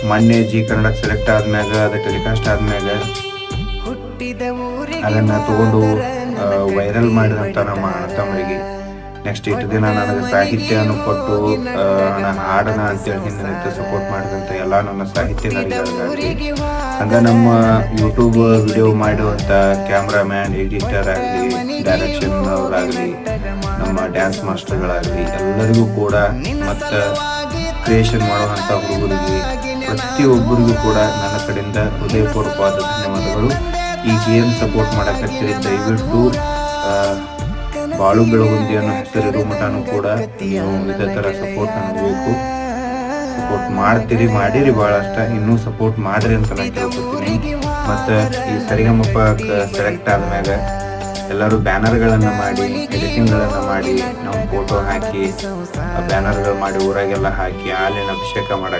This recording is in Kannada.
ಮೊನ್ನೆ ಜಿ ಕನ್ನಡ ಸೆಲೆಕ್ಟ್ ಆದ್ಮ್ಯಾಗ ಅದು ಟೆಲಿಕಾಸ್ಟ್ ಆದ್ಮ್ಯಾಗ ಅದನ್ನು ತಗೊಂಡು ವೈರಲ್ ಮಾಡಿದಂಥ ನಮ್ಮ ತಮ್ಮರಿಗೆ ನೆಕ್ಸ್ಟ್ ಇಷ್ಟು ದಿನ ನನಗೆ ಸಾಹಿತ್ಯವನ್ನು ಕೊಟ್ಟು ನಾನು ಹಾಡೋಣ ಅಂತೇಳಿ ಹಿಂದೆ ಸಪೋರ್ಟ್ ಮಾಡಿದಂಥ ಎಲ್ಲ ನನ್ನ ಸಾಹಿತ್ಯಗಾರಿಗಳಾಗಲಿ ಹಂಗೆ ನಮ್ಮ ಯೂಟ್ಯೂಬ್ ವಿಡಿಯೋ ಮಾಡುವಂಥ ಕ್ಯಾಮ್ರಾಮ್ಯಾನ್ ಎಡಿಟರ್ ಆಗಲಿ ಡೈರೆಕ್ಷನ್ ಅವರಾಗಲಿ ನಮ್ಮ ಡ್ಯಾನ್ಸ್ ಮಾಸ್ಟರ್ಗಳಾಗಲಿ ಎಲ್ಲರಿಗೂ ಕೂಡ ಮತ್ತು ಕ್ರಿಯೇಷನ್ ಮಾಡುವಂಥ ಹುಡುಗರಿಗೆ ಪ್ರತಿಯೊಬ್ಬರಿಗೂ ಕೂಡ ನನ್ನ ಕಡೆಯಿಂದ ಹೃದಯಪೂರ್ವಕವಾದ ಧನ್ಯವಾದಗಳು. ಈಗ ಏನು ಸಪೋರ್ಟ್ ಮಾಡಕತ್ತೀರಿ ದಯವಿಟ್ಟು ಬಾಳು ಬೆಳಗುಂದಿಯನ್ನು ಹೆಸರಿರೋ ಮಟನೂ ಕೂಡ ನೀವು ಇದೇ ಥರ ಸಪೋರ್ಟ್ ನನಗೆ ಬೇಕು. ಸಪೋರ್ಟ್ ಮಾಡ್ತೀರಿ, ಮಾಡಿರಿ, ಭಾಳಷ್ಟ ಇನ್ನೂ ಸಪೋರ್ಟ್ ಮಾಡಿರಿ ಅಂತ ನಾನು ಕೇಳ್ಕೊತೀನಿ. ಮತ್ತು ಈ ಸರಿಗಮಪ ಸೆಲೆಕ್ಟ್ ಆದ್ಮ್ಯಾಗ ಎಲ್ಲರೂ ಬ್ಯಾನರ್ಗಳನ್ನು ಮಾಡಿ ಎಡಿಟಿಂಗ್ಗಳನ್ನು ಮಾಡಿ ನಾವು ಫೋಟೋ ಹಾಕಿ ಬ್ಯಾನರ್ಗಳು ಮಾಡಿ ಊರಾಗೆಲ್ಲ ಹಾಕಿ ಹಾಲಿನ ಅಭಿಷೇಕ ಮಾಡಕ್ಕೆ